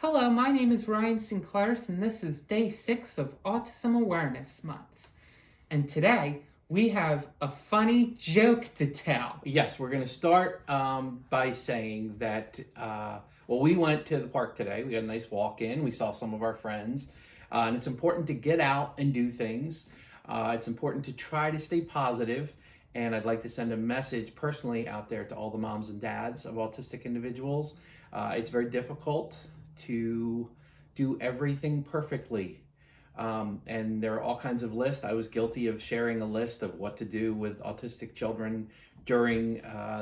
Hello, my name is Ryan Sinclairs, and this is day 6 of Autism Awareness Month. And today, we have a funny joke to tell. Yes, we're going to start by saying that, we went to the park today. We got a nice walk in. We saw some of our friends. And it's important to get out and do things. It's important to try to stay positive. And I'd like to send a message personally out there to all the moms and dads of autistic individuals. It's very difficult to do everything perfectly. And there are all kinds of lists. I was guilty of sharing a list of what to do with autistic children during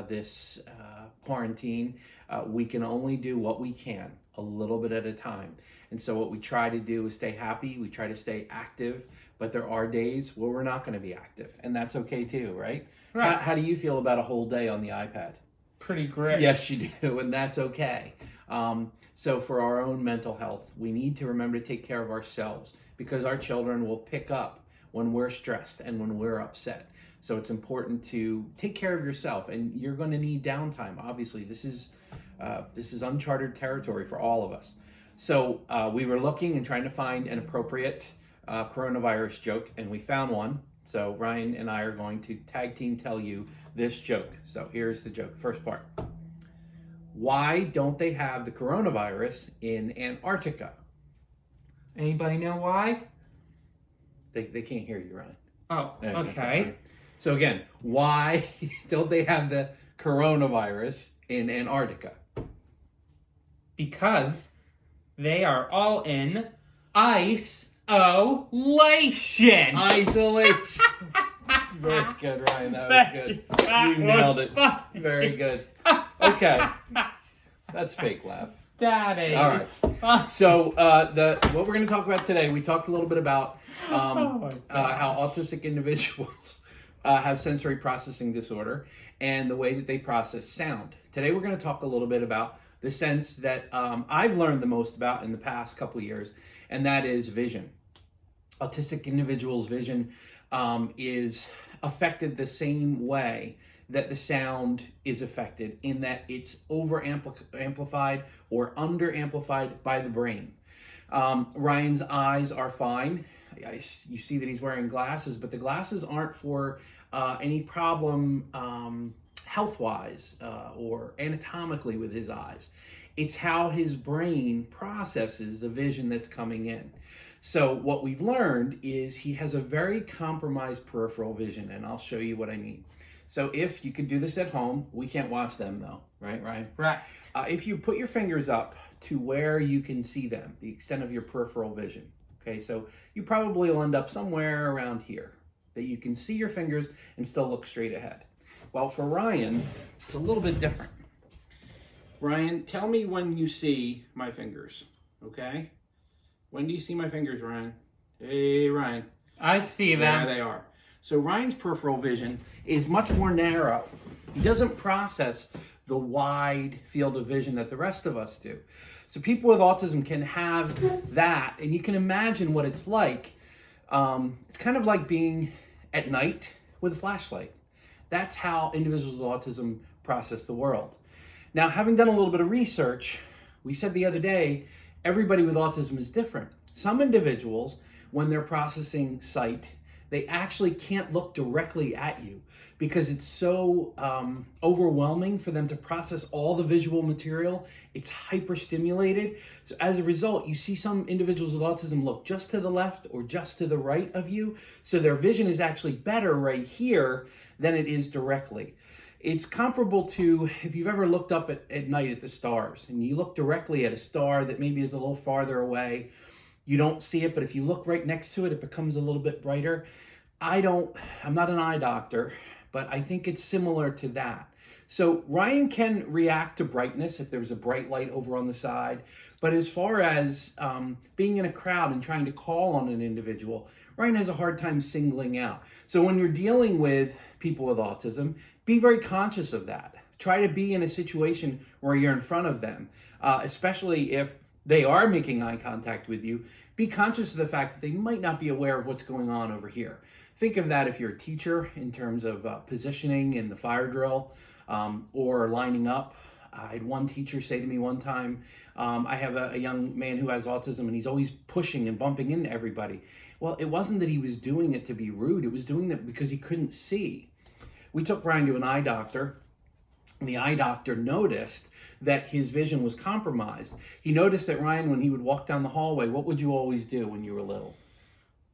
this quarantine. We can only do what we can, a little bit at a time. And so what we try to do is stay happy. We try to stay active, but there are days where we're not going to be active, and that's okay too, right? Right. How do you feel about a whole day on the iPad? Pretty great. Yes, you do, and that's okay. So for our own mental health, we need to remember to take care of ourselves, because our children will pick up when we're stressed and when we're upset. So it's important to take care of yourself, and you're going to need downtime. Obviously, this is uncharted territory for all of us. So we were looking and trying to find an appropriate coronavirus joke, and we found one. So Ryan and I are going to tag team tell you this joke. So here's the joke. First part. Why don't they have the coronavirus in Antarctica? Anybody know why? They can't hear you, Ryan. Oh, okay. So again, why don't they have the coronavirus in Antarctica? Because they are all in isolation. Isolation. Very good, Ryan. That was good. You nailed it. Very good. Okay. That's fake laugh. Daddy. All right. So what we're going to talk about today, we talked a little bit about how autistic individuals have sensory processing disorder and the way that they process sound. Today we're going to talk a little bit about the sense that I've learned the most about in the past couple of years, and that is vision. Autistic individuals' vision is affected the same way that the sound is affected, in that it's amplified or under amplified by the brain. Ryan's eyes are fine. You see that he's wearing glasses, but the glasses aren't for any problem health-wise or anatomically with his eyes. It's how his brain processes the vision that's coming in. So what we've learned is he has a very compromised peripheral vision, and I'll show you what I mean. So if you could do this at home, we can't watch them though, right, Ryan? Right. If you put your fingers up to where you can see them, the extent of your peripheral vision, okay, so you probably will end up somewhere around here, that you can see your fingers and still look straight ahead. Well, for Ryan, it's a little bit different. Ryan, tell me when you see my fingers, okay? When do you see my fingers, Ryan? Hey, Ryan. I see them. There they are. So Ryan's peripheral vision is much more narrow. He doesn't process the wide field of vision that the rest of us do. So people with autism can have that, and you can imagine what it's like. It's kind of like being at night with a flashlight. That's how individuals with autism process the world. Now, having done a little bit of research, we said the other day, everybody with autism is different. Some individuals, when they're processing sight, they actually can't look directly at you because it's so overwhelming for them to process all the visual material. It's hyper-stimulated. So as a result, you see some individuals with autism look just to the left or just to the right of you. So their vision is actually better right here than it is directly. It's comparable to if you've ever looked up at night at the stars and you look directly at a star that maybe is a little farther away. You don't see it, but if you look right next to it, it becomes a little bit brighter. I'm not an eye doctor, but I think it's similar to that. So Ryan can react to brightness if there's a bright light over on the side. But as far as being in a crowd and trying to call on an individual, Ryan has a hard time singling out. So when you're dealing with people with autism, be very conscious of that. Try to be in a situation where you're in front of them, especially if they are making eye contact with you. Be conscious of the fact that they might not be aware of what's going on over here. Think of that if you're a teacher in terms of positioning in the fire drill or lining up. I had one teacher say to me one time, I have a young man who has autism, and he's always pushing and bumping into everybody. Well, it wasn't that he was doing it to be rude. It was doing it because he couldn't see. We took Ryan to an eye doctor, and the eye doctor noticed that his vision was compromised. He noticed that Ryan, when he would walk down the hallway, what would you always do when you were little?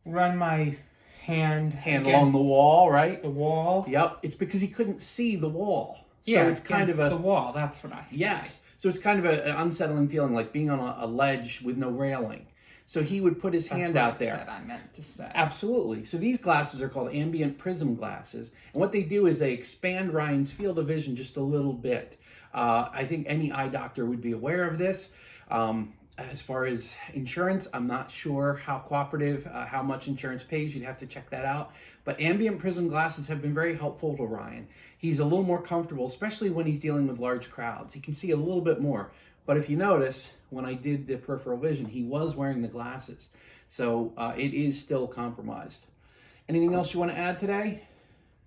Run my hand along the wall, right? The wall. Yep. It's because he couldn't see the wall. So Yeah, it's kind of the wall. That's what I see. Yes. So it's kind of an unsettling feeling, like being on a ledge with no railing. So he would put his hand out there. That's what I meant to say. Absolutely. So these glasses are called ambient prism glasses. And what they do is they expand Ryan's field of vision just a little bit. I think any eye doctor would be aware of this. As far as insurance, I'm not sure how cooperative, how much insurance pays. You'd have to check that out. But ambient prism glasses have been very helpful to Ryan. He's a little more comfortable, especially when he's dealing with large crowds. He can see a little bit more. But if you notice, when I did the peripheral vision, he was wearing the glasses. So it is still compromised. Anything else you want to add today?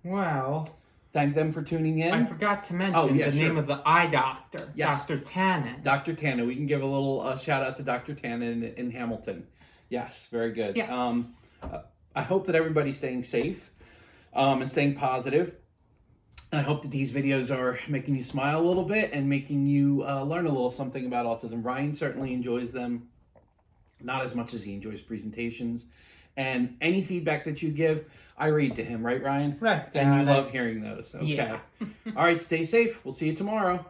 Well, thank them for tuning in. I forgot to mention the name of the eye doctor, Yes. Dr. Tannen. Dr. Tannen. We can give a little shout out to Dr. Tannen in Hamilton. Yes, very good. Yes. I hope that everybody's staying safe and staying positive. And I hope that these videos are making you smile a little bit and making you learn a little something about autism. Ryan certainly enjoys them, not as much as he enjoys presentations. And any feedback that you give, I read to him, right, Ryan? Right. And you love hearing those. Okay. Yeah. All right, stay safe. We'll see you tomorrow.